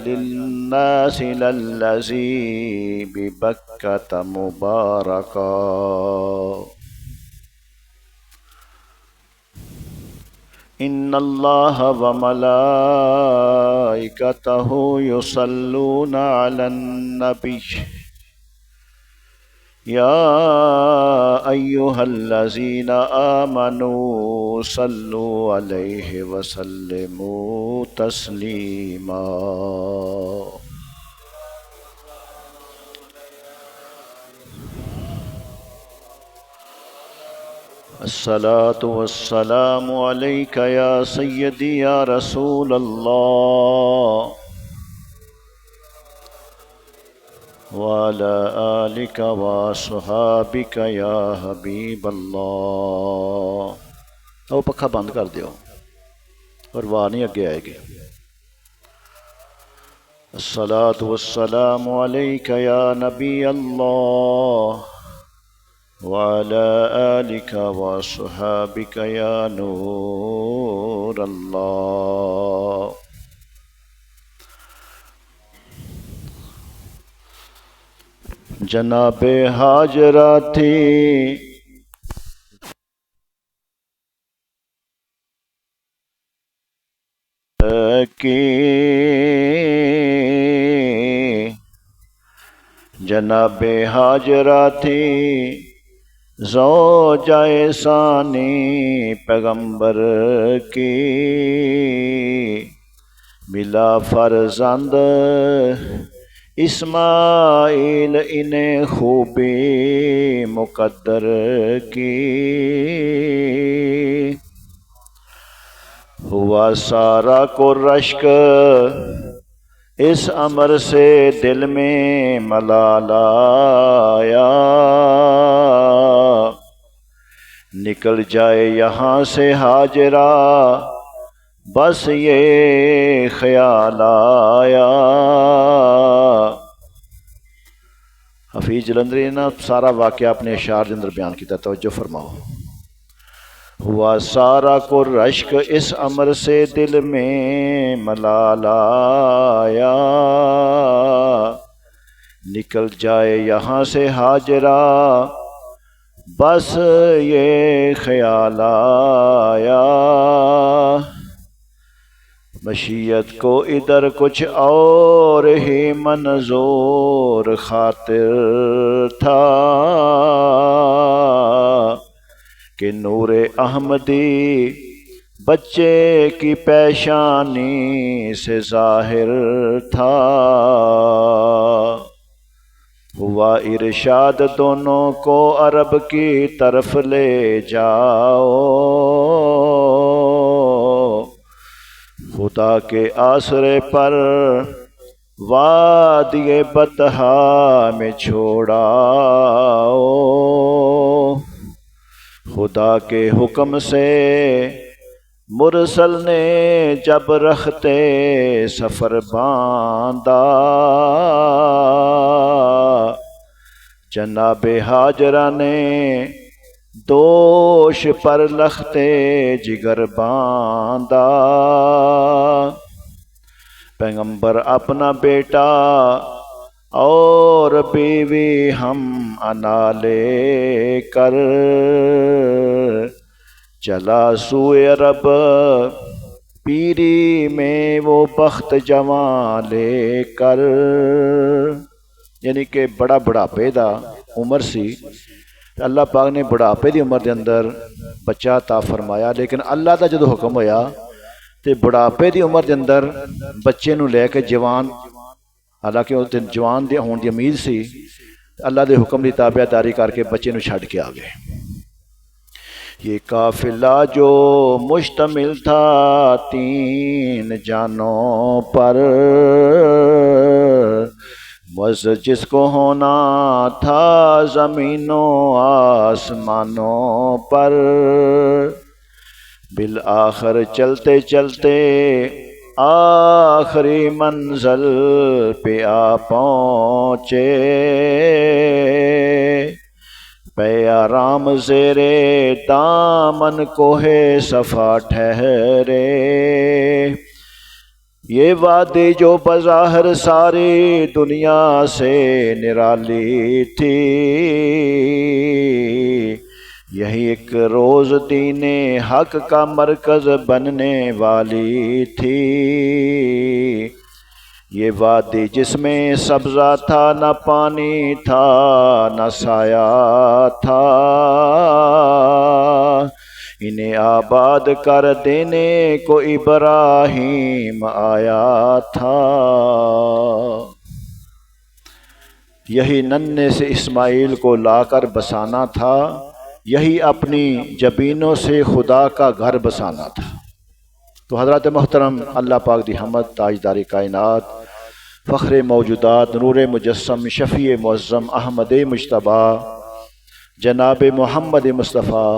लिन्नासि लल्लज़ी बिबक्कत मुबारका इन्नल्लाह व मलाइकतहु युसल्लूना अलन नबी या अय्युहल्लज़ीना आमनू सल्लु अलैहि वसल्लिमू तस्लीमा। अस्सलातु वस्सलामु अलैका या सय्यदी या रसूल अल्लाह वाला आलिका व सुहाबिका या हबीब अल्लाह। वो पखा बंद कर दियो और वाह नहीं अगे आएगी। अस्सलातु वस्सलामु अलैका या नबी अल्लाह वाला आलिका व सुहाबिका या नूर अल्लाह। जनाबे हाजरा थी की जनाबे हाजरा थी ज़ौजाए सानी पैगंबर की मिला फरजंद इस्माइल इन्हें खूबी मुकद्दर की हुआ सारा को रश्क इस अमर से दिल में मलाल आया निकल जाए यहाँ से हाजरा बस ये ख्याल आया। हफीज जलंधरी ने ना सारा वाक़या अपने अशार के अंदर बयान किया। तवज्जो फरमाओ। हुआ सारा को रश्क इस अमर से दिल में मलाल आया निकल जाए यहाँ से हाजरा बस ये ख्याल आया मशीयत को इधर कुछ और ही मंजूर खातिर था कि नूरे अहमदी बच्चे की पेशानी से जाहिर था। हुआ इरशाद दोनों को अरब की तरफ ले जाओ खुदा के आसरे पर वादिये बतहा में छोड़ाओ। खुदा के हुक्म से मुरसल ने जब रखते सफ़र बांधा जनाबे हाजरा ने दोष पर लखते जिगर बांधा। पैगंबर अपना बेटा और बीवी हम अनाले कर चला सुए अरब पीरी में वो बख्त जवां लेकर। यानी कि बड़ा बुढ़ापे दा उम्र सी अल्लाह पाक ने बुढ़ापे की उम्र के अंदर बच्चा अता फरमाया लेकिन अल्लाह का जो हुक्म होया तो बुढ़ापे की उम्र के अंदर बच्चे नूं लैके जवान हालांकि उस दिन जवान दे होने की उम्मीद सी अल्लाह के हुक्म की ताबेदारी करके बच्चे नूं छड्ड के आ गए। ये काफिला जो मुश्तमिल था 3 जानों पर बस जिसको होना था ज़मीनों आसमानों पर बिल आखिर चलते चलते आखिरी मंजिल पे आ पहुँचे पे आराम ज़ेरे दामन कोहे सफ़ा ठहरे। ये वादे जो बज़ाहिर सारी दुनिया से निराली थी, यही एक रोज़ दीने हक का मरकज़ बनने वाली थी। ये वादी जिसमें सब्ज़ा था, न पानी था न साया था, इन्हें आबाद कर देने को इब्राहीम आया था। यही नन्हे से इस्माइल को लाकर बसाना था, यही अपनी जबीनों से खुदा का घर बसाना था। तो हज़रत मोहतरम अल्लाह पाक दी हमद, ताजदारी कायनात, फ़ख्र मौजूदात, नूर मुजस्सम, शफ़ी मुअज़्ज़म, अहमद मुज्तबा, जनाब मुहम्मद मुस्तफ़ा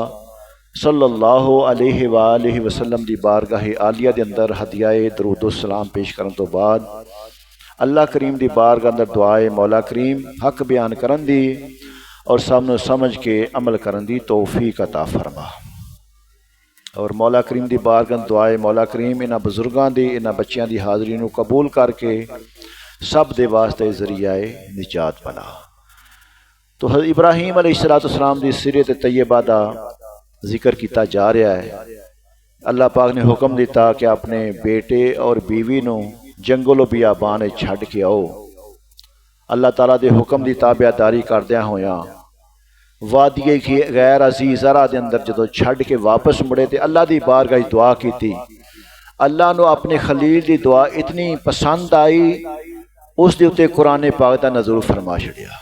सल्लल्लाहु अलैहि वालैहि वसल्लम दी बारगाह आलिया दे अंदर हदियाए दरूद व सलाम पेश करन तो बाद अल्लाह करीम दी बारगाह अंदर दुआए मौला करीम हक बयान करन दी और सबनों समझ के अमल करन दी तौफीक अता फरमा। और मौला करीम दी बारगाह दुआए मौला करीम इन्हां बुजुर्गां दी इन्हां बच्चियां दी हाज़री नूं कबूल करके सब दे वास्ते ज़रियाए निजात बना। तो इब्राहीम अलैहिस्सलाम दी सीरत तैयबा दा जिक्र किया जा रहा है। अल्लाह पाक ने हुक्म दिता कि अपने बेटे और बीवी नूं जंगलों बियाबान छड्ड के आओ। अल्लाह ताला दे हुक्म की ताबेदारी करदियां होया वादिए गैर अजीज़ ज़रा दे अंदर जदों छड्ड के वापस मुड़े तो अल्लाह की बारगाह दुआ की। अल्लाह नूं अपने खलील की दुआ इतनी पसंद आई, उस दे उत्ते कुरान पाक दा नज़ूल फरमा छड़िया,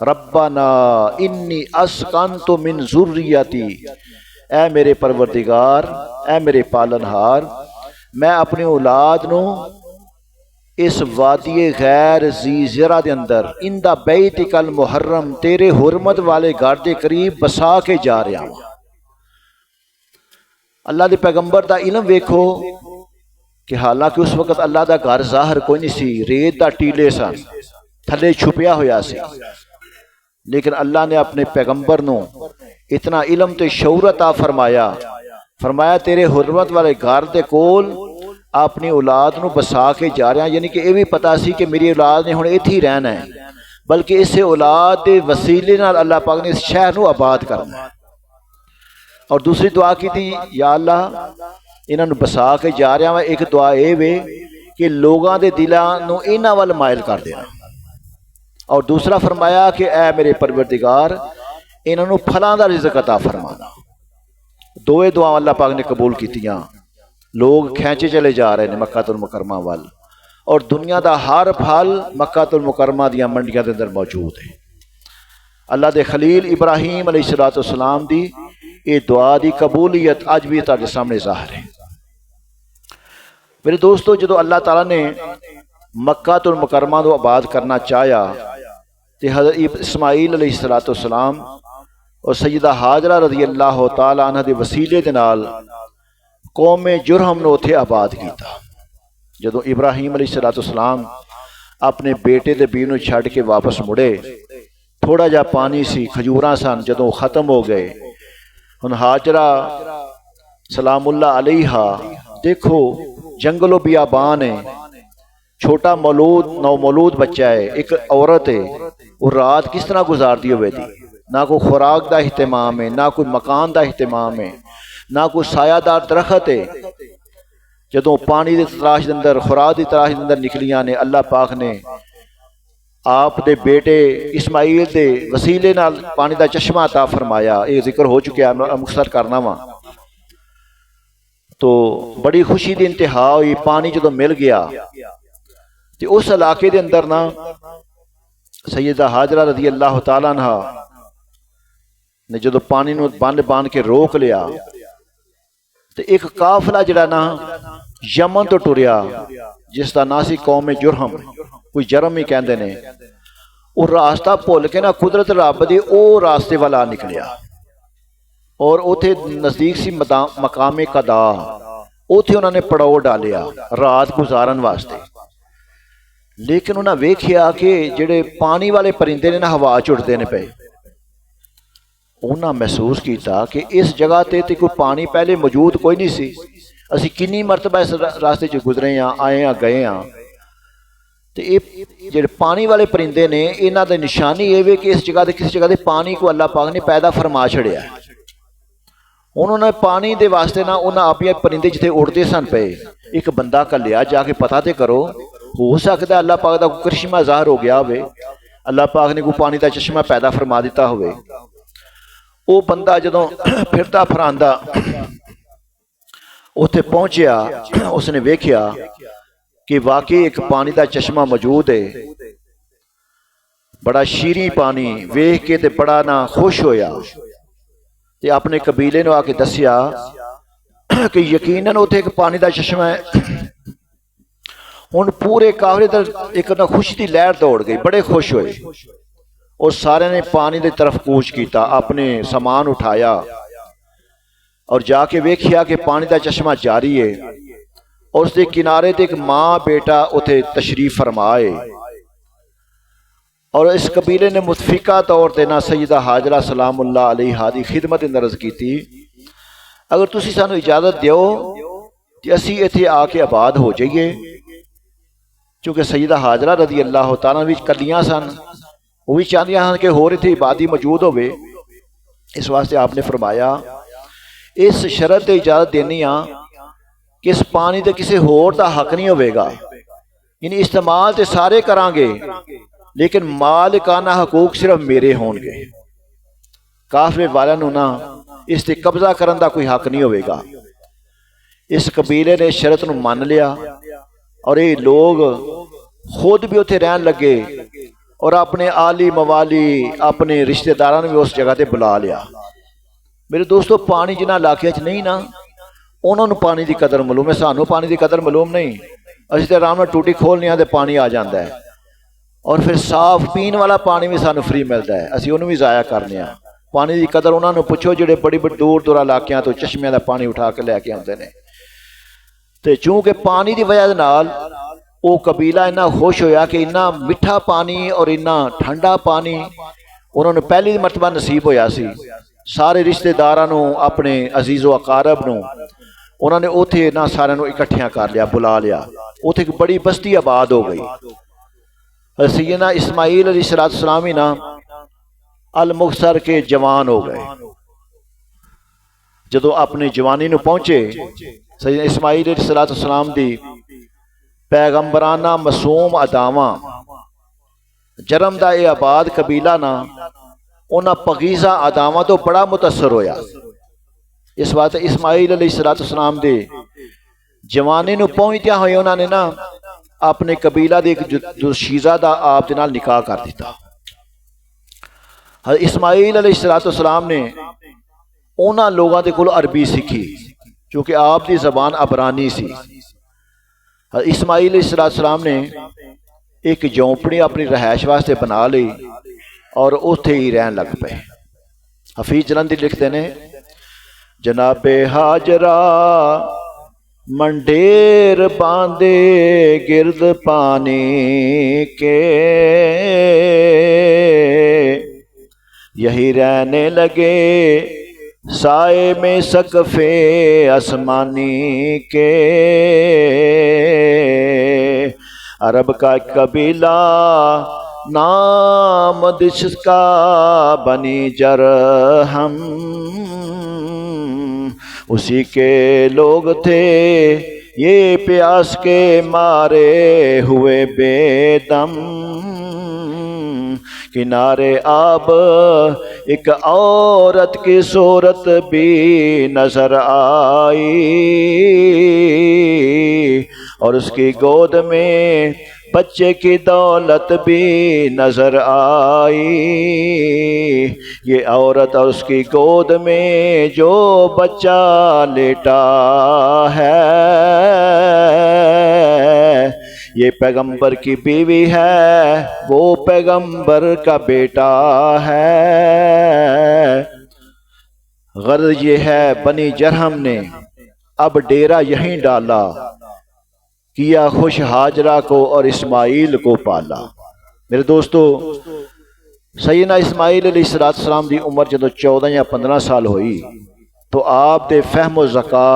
रब्बाना इन्नी अस्कंतु मिन ज़ुर्रियती, ऐ मेरे परवरदिगार, ऐ मेरे पालनहार, मैं अपनी औलाद नूं इस वादिए गैर ज़ीज़रा दे अंदर इंदा बैतिकल मुहर्रम, तेरे हुरमत वाले घर के करीब बसा के जा रहा हूँ। अल्लाह के पैगंबर का इलम वेखो कि हालांकि उस वक्त अल्लाह का घर ज़ाहिर कोई नहीं सी, रेत का टीले सन, थले छुपिया होया सी, लेकिन अल्लाह ने अपने पैगंबर नूं इतना इलम ते शऊर अता फरमाया, फरमाया तेरे हुरमत वाले घर दे कोल अपनी औलाद नूं बसा के जा रहा। यानी कि यह भी पता सी कि मेरी औलाद ने हुण इत्थे ही रहना है, बल्कि इस औलाद के वसीले नाल अल्लाह पाक ने इस शहर नूं आबाद करना है। और दूसरी दुआ की थी, या अल्लाह इन्हां नूं बसा के जा रहा मैं, एक दुआ यह वे कि लोगों के दिलों नूं इन्हां वल मायल कर देना। और दूसरा फरमाया कि ऐ मेरे परवरदिगार इन्हां नूं फलां दा रिज़्क़ अता फरमाना। दोवें दुआवां अल्लाह पाक ने कबूल कीतियां। लोग खैंचे चले जा रहे हैं मक्कातुल मुकर्रमा वाल, और दुनिया का हर फल मक्कातुल मुकर्रमा दियां मंडियां दे अंदर मौजूद है। अल्लाह दे खलील इब्राहीम अलैहिस्सलाम दी ये दुआ की कबूलियत अज भी तुहाडे सामने ज़ाहिर है। मेरे दोस्तों, जो अल्लाह ताला ने मक्कातुल मुकर्रमा को आबाद करना चाहया तो हज़रत इस्माइल अलैहिस्सलाम और सैयदा हाजरा रज़ी अल्लाह तआला अन्हा दे वसीले दे नाल कौम जुरहम ने उत्थे आबाद किया। जदों इब्राहीम अलैहिस्सलाम अपने बेटे दे बीवी नूं छड्ड के वापस मुड़े, थोड़ा जा पानी सी, खजूरां सन, जदों खत्म हो गए, हुण हाजरा सलामुल्लाह अलैहा देखो जंगलों बियाबान है, छोटा मौलूद नौमौलूद बच्चा है, एक औरत है, वो रात किस तरह गुजारती हुए थी। ना कोई खुराक का इहतमाम है, ना कोई मकान का इहतमाम है, ना कोई सायादार दरख्त है। जदों पानी की तलाश के अंदर, खुराक की तलाश के अंदर निकलियां ने, अल्लाह पाक ने आप दे बेटे इस्माइल के वसीले नाल पानी का चश्मा अता फरमाया। ये जिक्र हो चुका है, मुख्तसर करना वा। तो बड़ी खुशी की इंतहा हुई, पानी जो मिल गया तो उस इलाके के अंदर ना सैयदा हाजरा रज़ी अल्लाह तआला अन्हा ने जो पानी नूं बन के रोक लिया तो एक काफिला जिहड़ा ना यमन तो टुरिया, जिसका ना सी कौम जुरहम, कोई जरम ही कहते ने, वो रास्ता भुल के ना कुदरत रब दी ओ रास्ते वाल आ निकलिया। और उथे नज़दीक सी मकामे कदा, उथे उन्होंने पड़ाव डालिया रात गुजारन वास्ते। लेकिन उन्हें वेख्या कि जेडे पानी वाले परिंदे ने ना हवा चुड़ते ने पे, उन्हें महसूस किया कि इस जगह ते कोई पानी पहले मौजूद कोई नहीं सी, असी किन्नी मरतबा इस रास्ते च गुजरे हाँ, आए हाँ, गए हाँ। तो ये जो पानी वाले परिंदे ने, इन्हों की निशानी ये वे कि इस जगह किसी जगह के पानी को अल्लाह पाक ने पैदा फरमा छड़िया। उन्होंने पानी के वास्ते ना उन्हें आप परिंदे जिथे उड़ते सन पे एक बंदा घलिया, जाके पता तो करो, हो सकता अल्लाह पाक का करिश्मा ज़ाहिर हो गया हो, अल्लाह पाक ने कोई पानी का चश्मा पैदा फरमा दिता हो। वो बंदा जदों फिरदा फरांदा उत्थे पहुंचया, उसने वेख्या कि वाकई एक पानी का चश्मा मौजूद है, बड़ा शीरी पानी। वेख के ते बड़ा ना खुश होया ते अपने कबीले नूं आके दस्या कि यकीनन उत्थे एक पानी का चश्मा है। हुण पूरे काफले दा एक ना खुशी की लहर दौड़ गई, बड़े खुश होए और सारे ने पानी की तरफ कूच किया, अपने समान उठाया और जाके वेख्या कि पानी का चश्मा जारी है और उसके किनारे ते एक माँ बेटा उथे तशरीफ फरमाए। और इस कबीले ने मुतफिका तौर पर ना सैयदा हाजरा सलामुल्लाह अलैहा दी खिदमत नरज की, अगर तुसी सानू इजाजत दो तो असी इत्थे आके आबाद हो जाइए, क्योंकि सैयदा हाजरा रदी अल्लाह तआला भी कलियां सन, वो भी चाहदियां सन कि होर इत्थे इबादी मौजूद होवे। इस वास्ते आपने फरमाया इस शरत ते इजाजत देनी आ कि इस पानी ते किसी होर दा हक नहीं होवेगा, यानी इस्तेमाल ते सारे करांगे लेकिन मालिकाना हकूक सिर्फ मेरे होंगे। काफले वालों नूं ना इस ते कब्जा करन दा कोई हक नहीं होवेगा। इस कबीले ने शरत नूं मान लिया और ये लोग खुद भी उत्थे रहन लगे और अपने आली मवाली अपने रिश्तेदारों ने भी उस जगह ते बुला लिया। मेरे दोस्तों, पानी जिन्हां इलाके च नहीं ना, उन्होंने पानी की कदर मालूम है, सानू पानी की कदर मालूम नहीं। असीं ते आराम नाल टूटी खोलने तो पानी आ जाता है और फिर साफ पीने वाला पानी भी सानू फ्री मिलता है, असीं उन्होंने भी जाया करने। पानी की कदर उन्होंने पुछो जिहड़े बड़ी बड़ी दूर दूर इलाकों तो चश्मियां का पानी उठा के लैके आते हैं। तो चूंकि पानी की वजह नाल वो कबीला इन्ना खुश होया कि इन्ना मिठा पानी और इन्ना ठंडा पानी उन्होंने पहली मरतबा नसीब होया सी। सारे रिश्तेदारां नूं, अपने अजीज़ो अकारब नूं उन्होंने उथे ना सारे इकट्ठिया कर लिया, बुला लिया। उथे एक बड़ी बस्ती आबाद हो गई। सैयदना इस्माईल अलैहिस्सलाम ही ना अल मुख्तर के जवान हो गए। जदों अपनी जवानी नूं पहुंचे, सैयदना इस्माईल अलैहिस्सलाम दी पैगंबराना मासूम अदावां जरम दा ये आबाद कबीला ना उन्हां पगीज़ा अदावां तो बड़ा मुतसर होया। इस वास्ते इस्माईल अलैहिस्सलाम दे जवानी नूं पहुंचदियां होए उन्होंने ना अपने कबीला दे एक दुशीज़ा दा आप दे नाल निकाह कर दिता। इस्माईल अलैहिस्सलाम ने उन्हां लोगों के कोल अरबी सीखी, क्योंकि आप दी ज़बान अबरानी सी। इस्माईल अलैहिस्सलाम ने एक झोंपड़ी अपनी रहायश वास्ते बना ली और उत्थे ही रहन लग पे। हफीज जलंधी लिखते ने, जनाबे हाजरा मंडेर बांधे गिरद पानी के, यही रहने लगे साए में सकफे आसमानी के। अरब का कबीला नाम जिसका बनी जरहम, उसी के लोग थे ये प्यास के मारे हुए बेदम। किनारे आब एक औरत की सूरत भी नजर आई और उसकी गोद में बच्चे की दौलत भी नजर आई। ये औरत और उसकी गोद में जो बच्चा लेटा है, ये पैगंबर की बीवी है, वो पैगंबर का बेटा है। गर्ज ये है बनी जरहम ने अब डेरा यहीं डाला, किया खुश हाजरा को और इस्माईल को पाला। मेरे दोस्तों, सैयदना इस्माईल अलैहिस्सलाम की उम्र जदों 14 या 15 साल हुई तो आप दे फहमो ज़का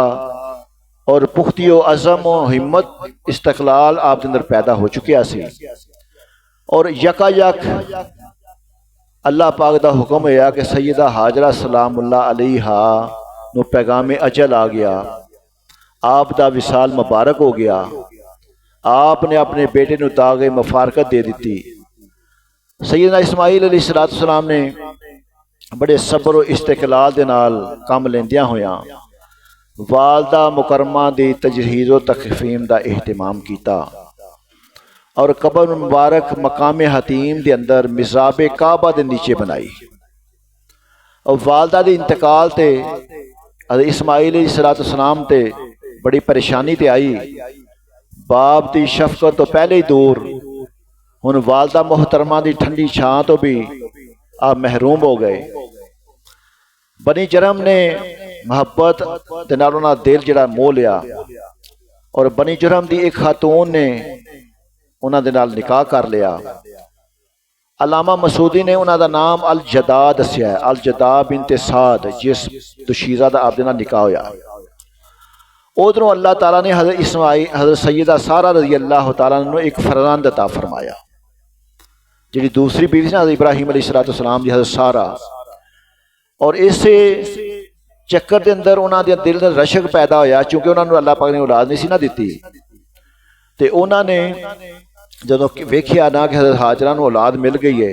और पुख्ती व अज़म व हिम्मत इस्तक़लाल आप दे अंदर पैदा हो चुकिया सी। और यकायक अल्लाह पाक दा हुक्म होया कि सैयदा हाजरा सलामुल्लाह अलैहा नूं पैगाम अजल आ गया, आप दा विसाल मुबारक हो गया। आपने अपने बेटे नूं दागे मुफारकत दे दी। सैयदना इस्माइल अलैहिस्सलाम ने बड़े सबर और इस्तिकलाल दे नाल काम लेंदियां होया वालदा मुकरमा दी तजहीज़ व तकफीम दा एहतमाम किया और कबर मुबारक मकाम हतीम दे अंदर मिज़ाब काबा दे नीचे बनाई। और वालदा दे इंतकाल ते इस्माइल अलैहिस्सलाम ते बड़ी परेशानी ते आई। बाप की शफकत तो पहले ही दूर, हुण वालदा मोहतरमा की ठंडी छां तो भी आप महरूम हो गए। बनी जरम ने मुहब्बत दे नाल उहदा दिल जिहड़ा मोह लिया और बनी जरम की एक खातून ने उन्हां दे नाल निकाह कर लिया। अलामा मसूदी ने उन्हां दा नाम अल जदा दस्या, अल जदा बिनते साद, जिस दुशीज़ा दा आप दे नाल निकाह होया। उधरों अल्लाह ताला ने हज़रत इस्माइल हज़रत सैयदा सारा रज़ी अल्लाह ताला अन्हा एक फरज़ांद अता फरमाया। जिहड़ी दूसरी बीवी ना इब्राहिम अलैहिस्सलाम दी हज़रत सारा, और इसे चक्कर के अंदर उन्होंने दिल में रशक पैदा होया क्योंकि उन्होंने अल्लाह पाक ने औलाद नहीं सी ना दी। तो उन्होंने जो वेख्या ना कि हज़रत हाजरा नूं औलाद मिल गई है,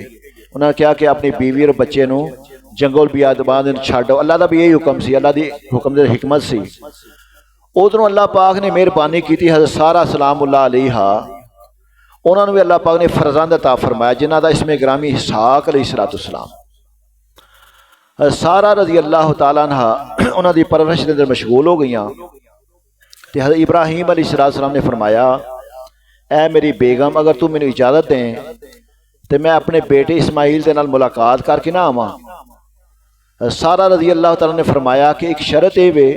उन्होंने कहा कि अपनी बीवी और बच्चे नूं जंगल बियाबान छड्डो। अल्लाह का भी यही हुक्म सी, अल्लाह की हुक्म की हिकमत सी। उधरों अल्लाह पाक ने मेहरबानी की हज़रत सारा सलामुल्लाह अलैहा, उन्होंने भी अल्लाह पाक ने फरज़ांद अता फरमाया जिन्हां दा इसमें ग्रामी इसहाक अलैहिस्सलाम। सारा रज़ी अल्लाह ताला अन्हा उन्हां दी परवरिश के अंदर मशगूल हो गई। तो हज़रत इब्राहिम अलैहिस्सलाम ने फरमाया, ऐ मेरी बेगम, अगर तू मैनू इजाज़त दें तो मैं अपने बेटे इस्माइल के नाल मुलाकात करके ना आवां। सारा रज़ी अल्लाह ताला ने फरमाया कि एक शर्त ये वे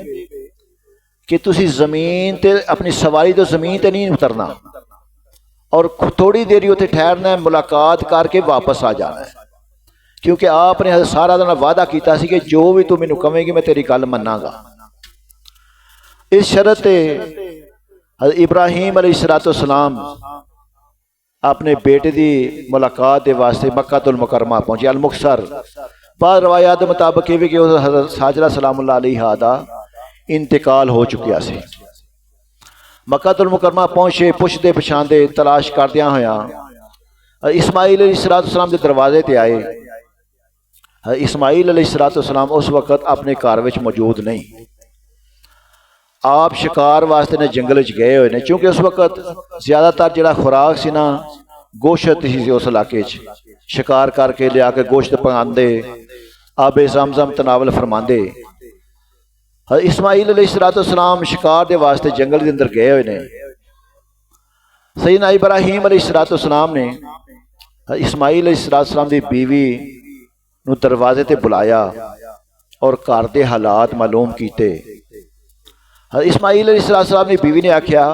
कि तुसी जमीन ते अपनी सवारी तो जमीन ते नहीं उतरना और थोड़ी देरी उत्थे ठहरना है, मुलाकात करके वापस आ जाना है, क्योंकि आपने हज़रत सारा दा वादा किया सी कि जो भी तू मैनू कहेंगी मैं तेरी गल मन्नांगा। इस शर्त ते हज़रत इब्राहिम अलैहिस्सलाम अपने बेटे की मुलाकात के वास्ते मक्कातुल मुकरमा पहुंचे। अल मुक्सर बाद रवायात के मुताबिक ये भी कि हज़रत हाजरा सलामुल्लाह अलैहा दा इंतकाल हो चुकिया से। मक्कातुल मुकरमा पहुंचे, पुछदे पछांदे तलाश करदियां होया इस्माइल अलैहिस्सलाम के दरवाजे ते आए। इस्माइल अलैहिस्सलाम उस वक्त अपने घर में मौजूद नहीं, आप शिकार वास्ते ने जंगल च गए हुए ने, क्योंकि उस वक्त ज्यादातर जिहड़ा खुराक सी ना गोश्त ही उस इलाके शिकार करके लिया के गोश्त पकांदे, आबे ज़मज़म तनावल फरमांदे। इस्माइल अलैहिस्सलाम शिकार के वास्ते जंगल के अंदर गए हुए ने। सैयदना इब्राहिम अलैहिस्सलाम ने इस्माइल अलैहिस्सलाम की बीवी नूं दरवाजे ते बुलाया और घर के हालात मालूम किए। इस्माइल अलैहिस्सलाम की बीवी ने आख्या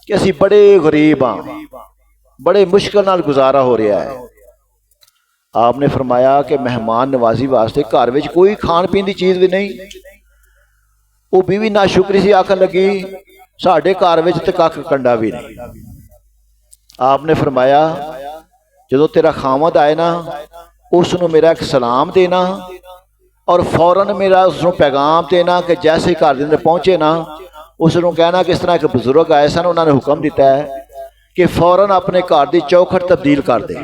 कि असी बड़े गरीब हाँ, बड़े मुश्किल नाल गुजारा हो रहा है। आपने फरमाया कि मेहमान नवाजी वास्ते घर में कोई खाण पीन की चीज़ भी नहीं। वो बीवी ना शुक्री सी, आखन लगी साढ़े घर में तो कख कंडा भी नहीं। आपने फरमाया जो तेरा खामद आए ना उसनों मेरा एक सलाम देना और फौरन मेरा उसनों पैगाम देना कि जैसे ही घर के अंदर पहुंचे ना उसनों कहना कि इस तरह एक बुजुर्ग आए सन, उन्होंने हुक्म दिता है कि फौरन अपने घर की चौखट तब्दील कर दे।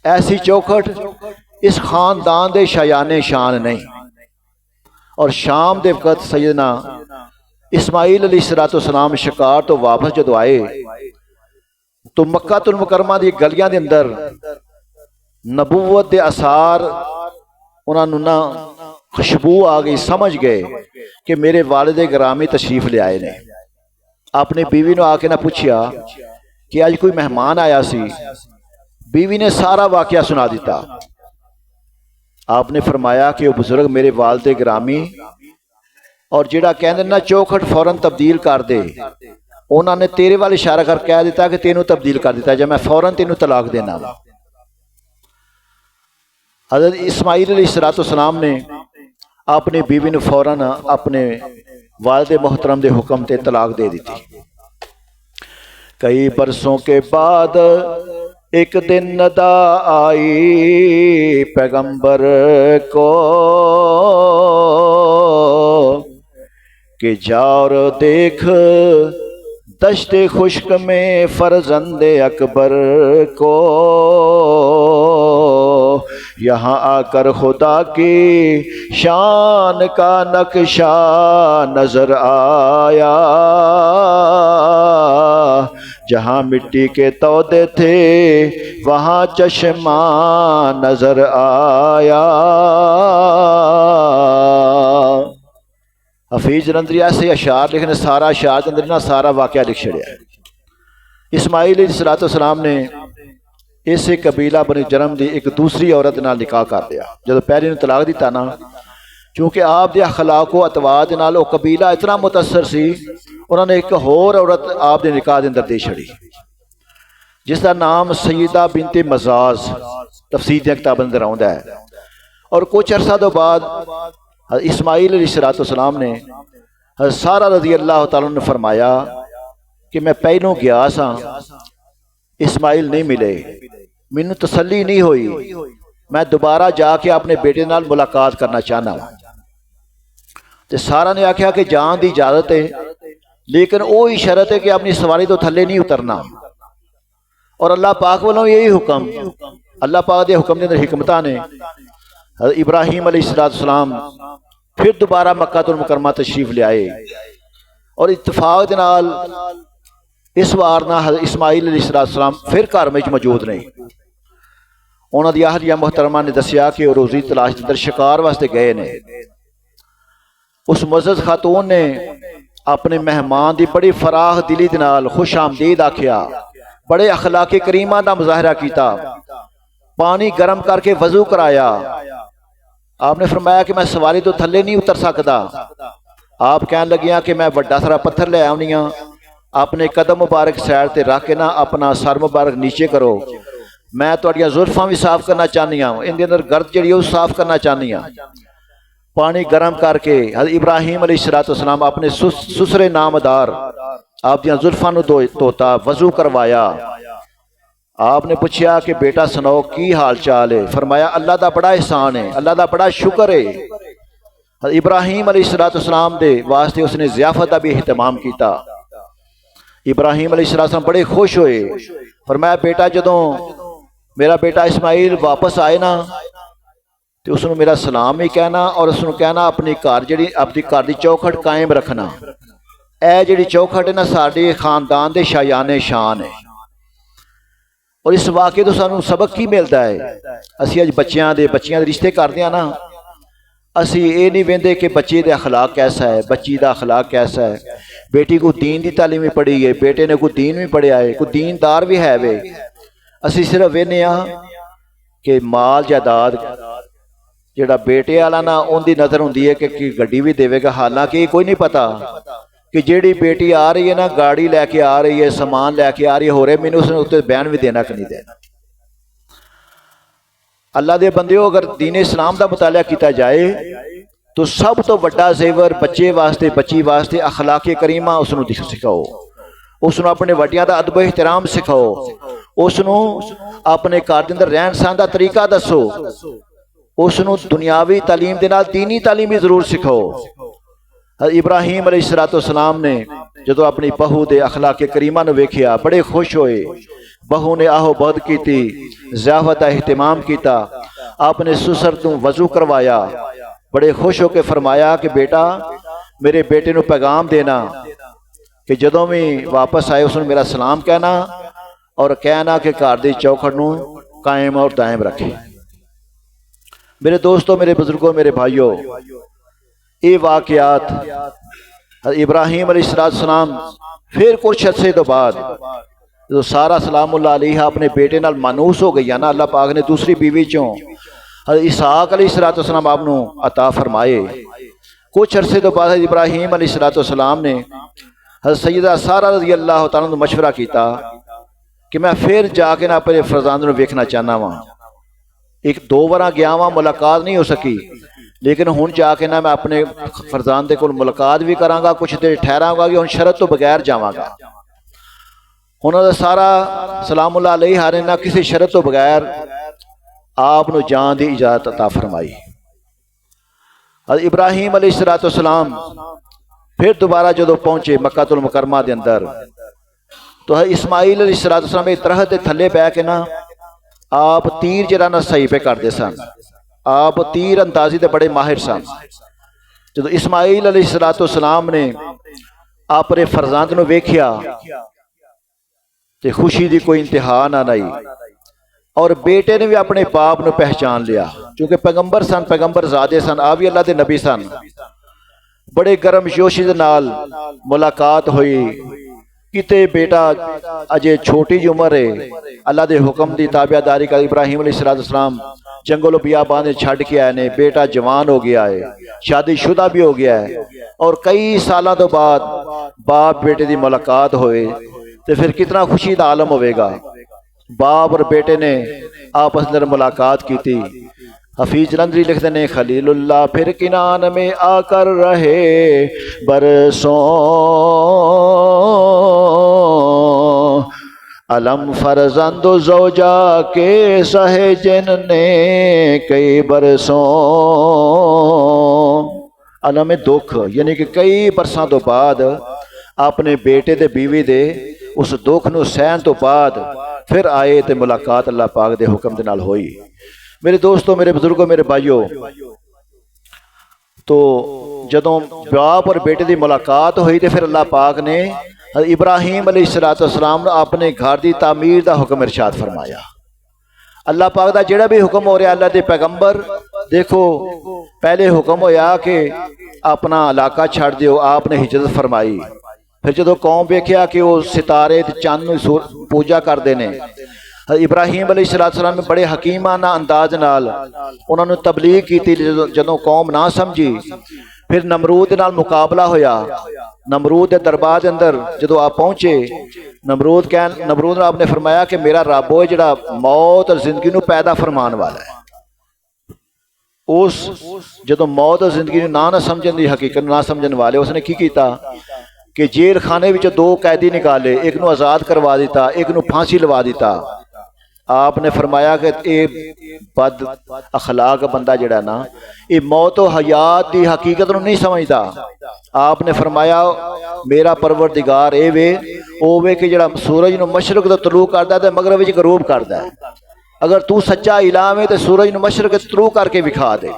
ऐसी चौखट इस खानदान के शायाने शान नहीं। और शाम के वक्त सैयदना इस्माइल अलैहिस्सलाम शिकार तो वापस जो आए तो मक्कातुल मुकरमा दी गलियां दे अंदर नबूवत के आसार उन्होंने ना खुशबू आ गई, समझ गए कि मेरे वालिद ग्रामी तशरीफ ले आए ने। अपनी बीवी ने आके ना पूछया कि अज कोई मेहमान आया सी। बीवी ने सारा वाकया सुना दिता। आपने फरमाया कि वह बुजुर्ग मेरे वालिद ग्रामी और जिहड़ा कहंदे ना चौखट फौरन तब्दील कर दे, उन्होंने तेरे वाल इशारा कर कह दिता कि तेनों तब्दील कर दिता, जब मैं फौरन तेनों तलाक देना। हज़रत इस्माइल अलैहिस्सलाम ने अपनी बीवी ने फौरन अपने वालिद मोहतरम के हुक्म ते तलाक दे दी। कई बरसों के बाद एक दिन नदा आई पैगंबर को कि जा और देख दश्ते खुश्क में फर्जंदे अकबर को, यहाँ आकर खुदा की शान का नक्शा नजर आया। जहाँ मिट्टी के तौदे थे वहाँ चश्मा नजर आया। हफीज जलंधरी ऐसे अशार लिखने, सारा अशार के अंदर ना सारा वाक़या लिख छड़िया। इस्माइल अलैहिस्सलाम ने इसे कबीला बनी जरम की एक दूसरी औरत नाल निकाह कर दिया। जो पहले तलाक दिता ना, क्योंकि आप दे अखलाक व अतवाद नाल वो कबीला इतना मुतसर सी, उन्होंने एक होर औरत आप दे निकाह के अंदर दे छड़ी, जिसका नाम सईदा बिनते मजाज तफसीर दी किताब अंदर आउंदा है। और कुछ अरसा तो बाद इस्माइल अलैहिस्सलाम ने सारा रज़ी अल्लाह तआला ने फरमाया कि मैं पहलों गया सा, इस्माइल नहीं मिले, मैनू तसल्ली नहीं हुई, मैं दोबारा जाके अपने बेटे नाल मुलाकात करना चाहना। तो सारा ने आख्या कि जान की इजाजत है, लेकिन वो ही शरत है कि अपनी सवारी तो थले नहीं उतरना। और अल्लाह पाक वालों यही हुक्म, अल्लाह पाक के हुक्म के अंदर हिकमत ने इब्राहिम अलैहिस्सलाम फिर दोबारा मक्का मुकरमा तशरीफ ले आए। और इत्तफाक के नाल इस बार ना इस्माइल अलैहिस्सलाम फिर घर में मौजूद नहीं। उन्होंने आहलिया मोहतरमा ने दसिया कि रोजी तलाश अंदर शिकार वास्ते गए ने। उस मुअज़्ज़ज़ खातून ने अपने मेहमान की बड़ी फराह दिली दे नाल खुश आमदीद आख्या, बड़े अखलाके करीमा का मुजाहरा किया, पानी गर्म करके वजू कराया। आपने फरमाया कि मैं सवारी तो थले नहीं उतर सकता। आप कह लगिया कि मैं बड़ा सारा पत्थर ले आनी हाँ, अपने कदम मुबारक सैड ते रख के ना अपना सर मुबारक नीचे करो, मैं तुहाडियां जुल्फां भी साफ करना चाहनी हाँ, इनके अंदर गर्द जी साफ करना चाहनी हाँ। पानी गर्म करके हज़रत इब्राहिम अलैहिस्सलाम अपने सुसरे नामदार आप दियां जुल्फां नूं धोता, वजू करवाया। आपने पूछा कि बेटा सुनाओ की हाल चाल है? फरमाया अल्लाह का बड़ा एहसान है, अल्लाह का बड़ा शुक्र है। इब्राहिम अलैहिस्सलाम दे वास्ते उसने ज़ियाफत का भी एहतमाम किया। इब्राहिम अलैहिस्सलाम बड़े खुश हुए। फरमाया बेटा जदों मेरा बेटा इस्माइल वापस आए ना, तो उसनों मेरा सलाम ही कहना और उसनों कहना अपनी घर जी अपनी घर की चौखट कायम रखना। यह जी चौखट है ना साडे खानदान के शायाने शान है। और इस वाक़े तो सानू सबक की मिलता है? असी अज बच्चों के रिश्ते करते हैं ना, असी ये नहीं वेंदे कि बच्चे का अखलाक कैसा है, बच्ची का अखलाक कैसा है। बेटी को दीन की तालीम भी पढ़ी है, बेटे ने कोई दीन भी पढ़िया है, कोई दीनदार भी है वे। असी सिर्फ वेने कि माल जायदाद जिहड़ा बेटे वाला ना उनकी नज़र होंदी है कि गड्डी भी देवेगा, हालांकि कोई नहीं पता कि जेड़ी बेटी आ रही है ना गाड़ी लैके आ रही है, समान लैके आ रही है, हो रहे मैंने उसने उत्ते बयान भी देना कि नहीं देना। अल्लाह दे बंदिओ, अगर दीन इस्लाम का मुताला किया जाए तो सब तो बड़ा जेवर बच्चे वास्ते बच्ची वास्ते अखलाके करीमा उसनों सिखाओ, उसनों अपने वड्डियां का अदब एहतराम सिखाओ, उसनों अपने घर के अंदर रहन सहन का तरीका दसो, उसनों दुनियावी तालीम के नाल दीनी तालीम भी जरूर सिखाओ। इब्राहिम अलैहिस्सलाम ने जो अपनी बहू के अखलाके करीमा ने वेखिया बड़े खुश होए। बहू ने आहो बद की, ज़ियाफत का एहतमाम किया, आपने सुसर तू वजू करवाया, बड़े खुश होकर फरमाया कि बेटा मेरे बेटे को पैगाम देना कि जदों भी वापस आए उसने मेरा सलाम कहना और कहना कि घर की चौखट नूं कायम और दायम रखे। मेरे दोस्तों, मेरे बुजुर्गों, मेरे भाइयों, ये वाक़यात इब्राहिम अलैहिस्सलाम फिर कुछ अर्से तो बाद जो सारा सलामुल्लाह अलैहा अपने बेटे नाल मानूस हो गई है ना, अल्लाह पाक ने दूसरी बीवी चों इसहाक अलैहिस्सलाम आपनू अता फरमाए। कुछ अरसे तो बाद इब्राहिम अलैहिस्सलाम ने हज़रत सैयदा सारा रज़ी अल्लाह तआला मशवरा किया कि मैं फिर जाके ना अपने फरजांद नूं वेखना चाहना वा। एक दो बार गया वहाँ, मुलाकात नहीं हो सकी, लेकिन हुण जाके ना मैं अपने फरजान दे कोल मुलाकात भी करांगा, कुछ देर ठहरांगा कि हुण शरत तो बगैर जावांगा। उन्होंने सारा सलामुल्लाह अलैहि हारे ना किसी शरत तो बगैर आप नूं जान दी इजाजत अता फरमाई। इब्राहिम अलैहिस्सलाम फिर दोबारा जो पहुंचे मक्कातुल मुकरमा के अंदर, तो इस्माइल अलैहिस्सलाम एक तरह के थले पै के ना आप तीर जरा ना सही पे करते सन। आप तीर अंदाजी के बड़े माहिर सन। जो इस्माइल अलैहिस्सलाम ने अपने फरजांद नूं वेख्या तो खुशी की कोई इंतहा ना नहीं, और बेटे ने भी अपने बाप को पहचान लिया, क्योंकि पैगंबर सन, पैगंबर ज़ादे सन, आप भी अल्लाह के नबी सन। बड़े गर्म जोशी के नाल मुलाकात हुई। किते बेटा अजे छोटी जी उम्र है, अल्लाह के हुक्म की ताबियादारी कर इब्राहिम अलैहिस्सलाम जंगल बियाबान ने छड़ के आए ने, बेटा जवान हो गया है, शादीशुदा भी हो गया है, और कई सालों तो बाद बाप बेटे की मुलाकात होए तो फिर कितना खुशी का आलम होगा। बाप और बेटे ने आपस में मुलाकात की थी। हफीज जलंधरी लिखते हैं, खलीलुल्लाह फिर किनान में आकर रहे बरसों, अलम फरजंदो ज़ौजा के सहे जिनने कई बरसों। अलम दुख यानी कि कई बरसों तो बाद अपने बेटे दे बीवी दे उस दुख नूं सहन तो बाद फिर आए तो मुलाकात अल्लाह पाक दे हुक्म दे नाल होई। मेरे दोस्तों, मेरे बुजुर्गों, मेरे भाइयों, तो जदों बाप और बेटे की मुलाकात हुई तो फिर अल्लाह पाक ने इब्राहिम अलैहिस्सलाम अपने घर की तामीर का हुक्म इरशाद फरमाया। अल्लाह पाक का जिहड़ा भी हुक्म हो रहा, अल्लाह के पैगंबर देखो पहले हुक्म होया कि अपना इलाका छड़ दिओ, आपने हिजरत फरमाई। फिर जो कौम वेख्या कि वो सितारे चंद पूजा करते हैं, इब्राहिम अलैहिस्सलाम ने बड़े हकीमाना अंदाज नाल उन्होंने तबलीग की। जो कौम ना समझी, फिर नमरूद नाल मुकाबला होया। नमरूद के दरबार के अंदर जो आप पहुंचे, नमरूद ने आपने फरमाया कि मेरा रब है जिहड़ा मौत और जिंदगी नूं पैदा फरमान वाला है। उस जो मौत और जिंदगी ना समझने की हकीकत ना समझने वाले उसने की किया कि जेल खाने में दो कैदी निकाले, एक नूं आज़ाद करवा दिता, एक नूं फांसी लवा दिता। आपने फरमाया कि ये बद अखलाक बंदा जिहड़ा ना, ये मौत और हयात की हकीकत नूं नहीं समझता। आपने फरमाया मेरा परवरदिगार ए वे ओ वे कि जिहड़ा सूरज नूं मशरक तो तलू करदा है ते मगरब विच गरूब करदा है। अगर तू सच्चा इलाम है तो सूरज नूं मशरक तलू करके विखा दे।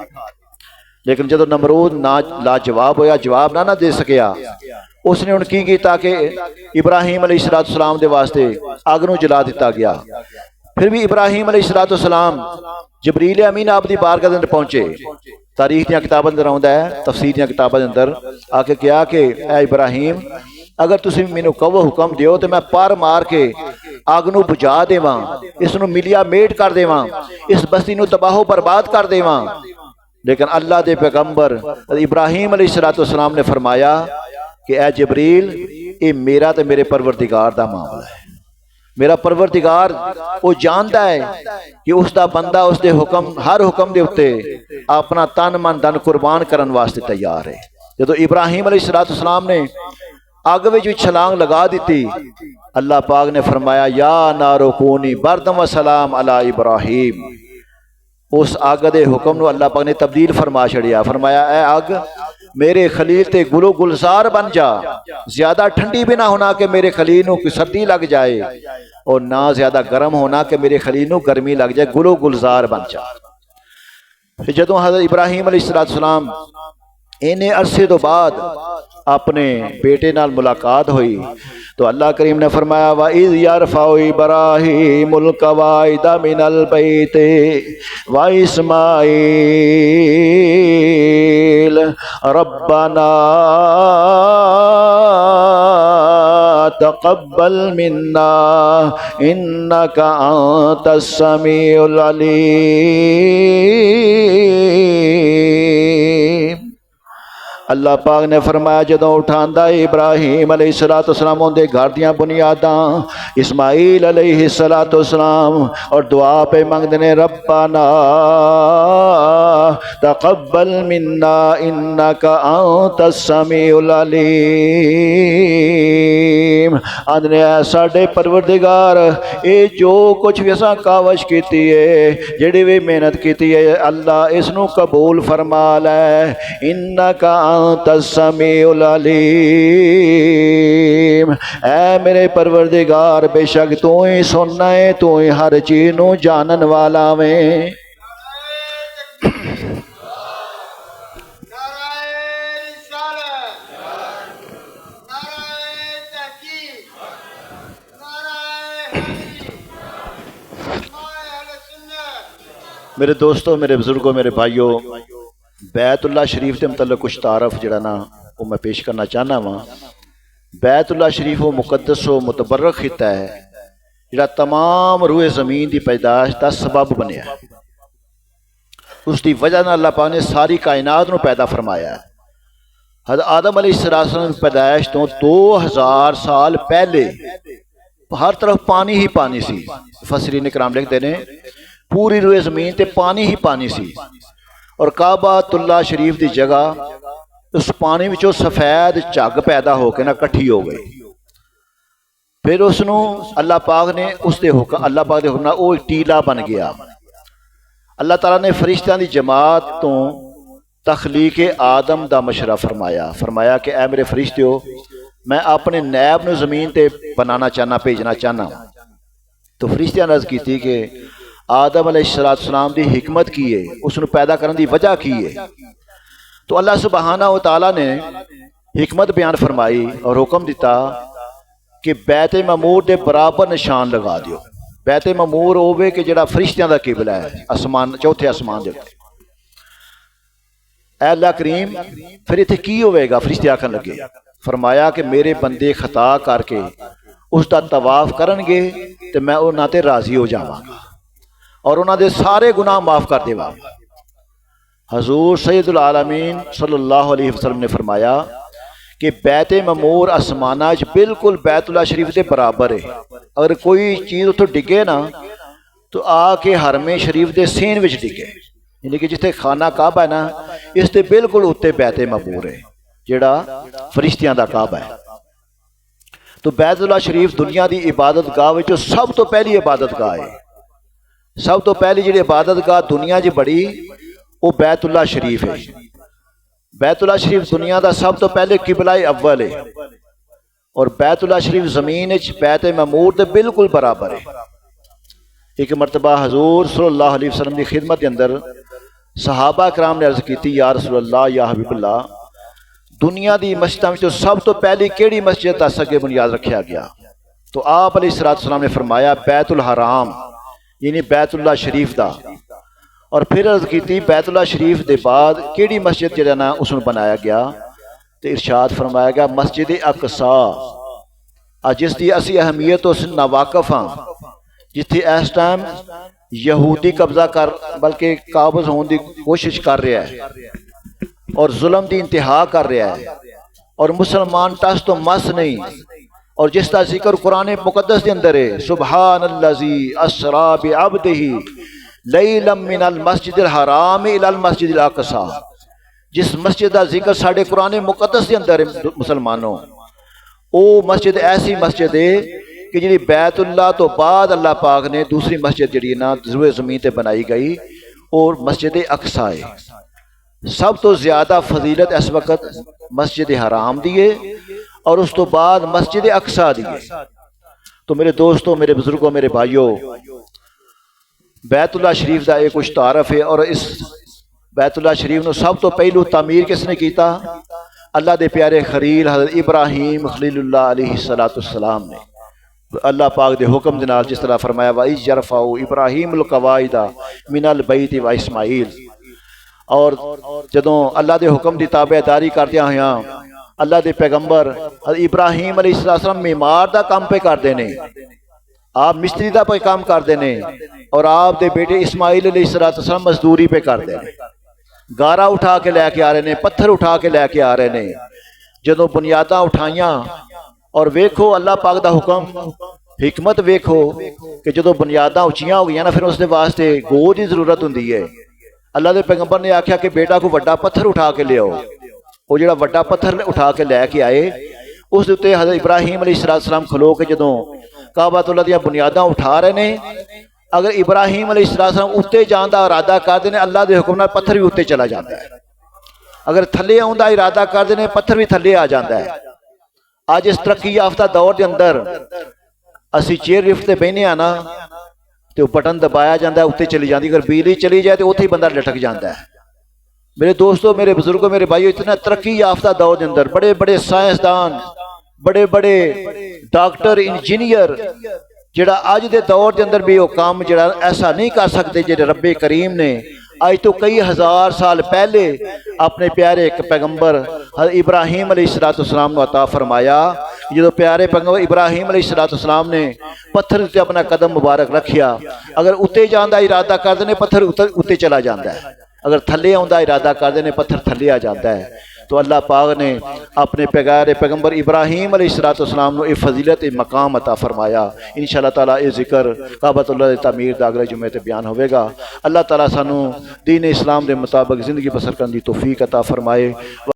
लेकिन जो नमरूद ना लाजवाब होया, जवाब ना दे सकिया, उसने उन की किया कि इब्राहिम अलैहिस्सलाम दे वास्ते अग नूं जला दिता गया। फिर भी इब्राहिम अलैहिस्सलाम जबरील अमीन आप दी बारगाह दे अंदर पहुंचे। तारीख दी किताबां अंदर आउंदा है, तफसीर दी किताबां दे अंदर आके कहा कि ए इब्राहिम, अगर तुसीं मैनूं कहो हुक्म दिओ तो मैं पार मार के अग नूं बुझा देवां, इस नूं मिलिया मेट कर देवां, इस बस्ती नूं तबाहो बर्बाद कर देवां। लेकिन अल्लाह दे पैगंबर इब्राहिम अलैहिस्सलाम ने फरमाया कि ए जबरील, ये मेरा तो मेरे परवरदिगार दा मामला है। मेरा परवरदिगार वो जानता है कि उसका बंदा उसके हुक्म हर हुक्म के उत्ते अपना तन मन धन कुर्बान करने वास्ते तैयार है। जो इब्राहिम अलैहिस्सलाम ने अग विच छलांग लगा दी, अल्लाह पाक ने फरमाया या नारो कूनी बरदम व सलाम अला इब्राहिम। उस अग के हुक्म को अल्लाह पाक ने तब्दील फरमा छड़िया। फरमाया ए अग, मेरे खलील ते गुलो गुलजार बन जा, ज्यादा ठंडी भी ना होना कि मेरे खलील को सर्दी लग जाए, और ना ज्यादा गर्म होना कि मेरे खलील को गर्मी लग जाए, गुलो गुलजार बन जा। जो हज़रत इब्राहिम अलैहिस्सलाम इन्ने अरसे तो बाद अपने बेटे नाल मुलाकात हुई, तो अल्लाह करीम ने फरमाया व इज़ यरफ़उ इब्राहीमुल क़वाइद मिनल बैति व इस्माईल रब्बना तक़ब्बल मिन्ना इन्नका अंतस समीउल अलीम। अल्लाह पाक ने फरमाया जदों उठांदा इब्राहीम अलैहिस्सलाम उनके घर दियां बुनियादां इस्माईल अलैहिस्सलाम और दुआ पे मंगदे ने रब्बाना तक़ब्बल मिन्ना इन्नका अंतस समीउल अलीम। आंदने साडे परवरदिगार ये जो कुछ भी असां कावश कीती है जिहड़ी भी मेहनत कीती है अल्लाह इसनूं कबूल फरमा लै। इन्नका अंतस समीउल अलीम। ऐ मेरे परवरदिगार बेशक तू ही सुनना है, तू ही हर चीज नूं जानन वाला वे। मेरे दोस्तों, मेरे बुजुर्गों, मेरे भाइयों, बैतुल्ला शरीफ के मतलब कुछ तारफ जरा ना वो मैं पेश करना चाहना वा। बैतुल्ला शरीफ वो मुकद्दस व मुतबरक खिता है जरा तमाम रूए ज़मीन की पैदाश का सबब बनया। उसकी वजह नाल अल्लाह पाक ने सारी कायनात नूं पैदा फरमाया। हज़रत आदम अलैहिस्सलाम की पैदाइश तो 2000 साल पहले हर तरफ पानी ही पानी सी। फसरीन इकराम लिखते हैं पूरी रूए ज़मीन ते पानी ही पानी सी और काबातुल्ला शरीफ की जगह उस पानी विचों सफेद झग पैदा होकर ना कट्ठी हो गई। फिर उसनू अल्लाह पाक ने उसके हुक्म अल्लाह पाक के हुक्म नाल वो एक टीला बन गया। अल्लाह ताला ने फरिश्तियां की जमात तो तखलीक आदम का मशवरा फरमाया कि ऐ मेरे फरिश्तियों मैं अपने नैब नूं ज़मीन ते बनाना चाहना, भेजना चाहना। तो फरिश्तियां ने अर्ज़ की कि आदम अलैहिस्सलाम की हिकमत की है, उसनूं पैदा करने की वजह की है। तो अल्लाह सुबहाना व तआला ने हिकमत बयान फरमाई और हुक्म दिता कि बैत ममूर के बराबर निशान लगा दियो। बैत ममूर होवे कि जिहड़ा फरिश्तियां दा किबला है, आसमान चौथे आसमान दे उत्ते। ऐ अल्लाह करीम फिर इत्थे की होवेगा? फरिश्ते आखन लगे, फरमाया कि मेरे बंदे खता करके उसका तवाफ करनगे तो मैं उन्हां ते राजी हो जावांगा और उन्होंने सारे गुनाह माफ कर देवांगा। हजूर सैयदुल आलमीन सल्लल्लाहु अलैहि वसल्लम ने फरमाया कि बैत ममूर आसमाना बिल्कुल बैतुल्ला शरीफ के बराबर है। अगर कोई चीज़ उतो डिगे ना तो आके हरमे शरीफ के सेन विच डिगे, यानी कि जिथे खाना काबा है ना इसके बिल्कुल उत्ते बैत ममूर है जिहड़ा फरिश्तियां दा काबा है। तो बैतुल्ला शरीफ दुनिया की इबादत गाह विचों सब तो पहली इबादत गाह है। सब तो पहली जी इबादत गाह दुनिया च बड़ी वो बैतुल्ला शरीफ है। बैतुल्ला शरीफ दुनिया का सब तो पहले किबला अव्वल है और बैतुल्ला शरीफ जमीन बैत ममूर के बिल्कुल बराबर है। एक मरतबा हजूर सल्लल्लाहु अलैहि वसल्लम की खिदमत के अंदर सहाबा कराम ने अर्ज की या रसूलल्लाह या हबीबल्लाह दुनिया की मस्जिदों में सब तो पहली केड़ी मस्जिद दस अगे बुनियाद रखा गया? तो आप अलैहिस्सलाम ने फरमाया बैतुल हराम यानी बैतुल्ला शरीफ का। और फिर अर्ज की बैतुल्ला शरीफ के बाद केड़ी मस्जिद जो ना उसनूं बनाया गया? तो इरशाद फरमाया गया मस्जिद अकसा, जिसकी असी अहमियत उस नावाकफ हाँ, जिथे इस टाइम यहूदी कब्जा कर बल्कि काबज होने की कोशिश कर रहा है और जुल्म की इंतहा कर रहा है और मुसलमान टस तो मस नहीं और जिसका जिक्र कुरान मुकद्दस के अंदर है सुबहानल्लज़ी अस्रा बिअब्दिही लैलम मिनल मस्जिदिल हराम इलल मस्जिदिल अक़सा। जिस मस्जिद का जिक्र साढ़े कुरान मुकद्दस के अंदर है मुसलमानों, वो मस्जिद ऐसी मस्जिद है कि जी बैतुल्ला तो बाद अल्लाह पाक ने दूसरी मस्जिद जी ना ज़रूर ज़मीन पर बनाई गई और मस्जिद अक़सा है। सब तो ज़्यादा फजीलत इस वक्त मस्जिद हराम दी है और उस तो बाद मस्जिद अक़सा दी है। तो मेरे दोस्तों, मेरे बुजुर्गों, मेरे भाइयों, बैतुल्ला शरीफ का एक कुछ तारफ है और इस बैतुल्ला शरीफ को सब तो पहलू तामीर किसने किया? अल्लाह के प्यारे खलील हज़रत इब्राहीम खलीलुल्लाह अलैहिस्सलाम ने। अल्लाह पाक के हुक्म के नाल जिस तरह फरमाया व इज़ यरफ़अु इब्राहीमुल क़वाइदा मिनल बैति व इस्माईल। और जदों अल्लाह के हुक्म की ताबेदारी करदियां होइयां अल्लाह के पैगंबर इब्राहीम अलैहिस्सलाम मीमार का काम पे करते हैं, आप मिस्त्री का पे काम करते हैं और आप दे बेटे इस्माईल अलैहिस्सलाम मजदूरी पे करते हैं। गारा उठा के लैके आ रहे ने, पत्थर उठा के लैके आ रहे ने। जदों बुनियादां उठाइयां और वेखो अल्लाह पाक दा हुक्म, हिकमत वेखो कि जदों बुनियादां उचियां हो गई ना, फिर उसके वास्ते गोद की जरूरत होंदी है। अल्लाह के पैगंबर ने आख्या कि बेटा को वड्डा पत्थर उठा के लियाओ। वो जो वड्डा पत्थर उठा के लैके आए, उस उत्ते हज़रत इब्राहीम अलैहिस्सलाम खलो के जदों काबातुल्लाह दी बुनियादां उठा रहे ने, अगर इब्राहीम अलैहिस्सलाम उत्ते जाण दा इरादा करते हैं, अल्लाह के हुक्म नाल पत्थर भी उत्ते चला जाता है। अगर थले आउण दा इरादा करते हैं, पत्थर भी थले आ जाता है। अज इस तरक्की याफ्ता दौर के अंदर असी चेयर लिफ्ट से बहने ना, तो बटन दबाया जाता है, उत्ते चली जाती। अगर बिजली चली जाए तो उत्थे ही बंदा लटक जाता है। मेरे दोस्तों, मेरे बुजुर्गों, मेरे भाइयों, इतना तरक्की याफ्ता दौर के अंदर बड़े बड़े साइंसदान, बड़े बड़े डॉक्टर, इंजीनियर जिहड़ा अज के दौर के अंदर भी वो काम जिहड़ा ऐसा नहीं कर सकते जिहड़े रब्बे करीम ने अज तो कई हज़ार साल पहले अपने प्यारे एक पैगंबर इब्राहीम अलैहिस्सलाम को अता फरमाया। जो प्यारे पैगंबर इब्राहीम अलैहिस्सलाम ने पत्थर उत्ते अपना कदम मुबारक रखिया, अगर उत्ते जाने का इरादा करते हैं, पत्थर उत्ते चला जाता है। अगर थले आने का इरादा करते हैं, पत्थर थले आ जाता है। तो अल्लाह पाक ने अपने प्यारे पैगंबर इब्राहीम अलैहिस्सलाम को फजीलत मकाम अता फरमाया। इंशाअल्लाह ताला ये जिक्र काबतुल्लाह तमीर का अगले जुमे ते बयान होगा। अल्लाह ताला सानू दीन इस्लाम के मुताबिक जिंदगी बसर करने की तौफीक अता फरमाए।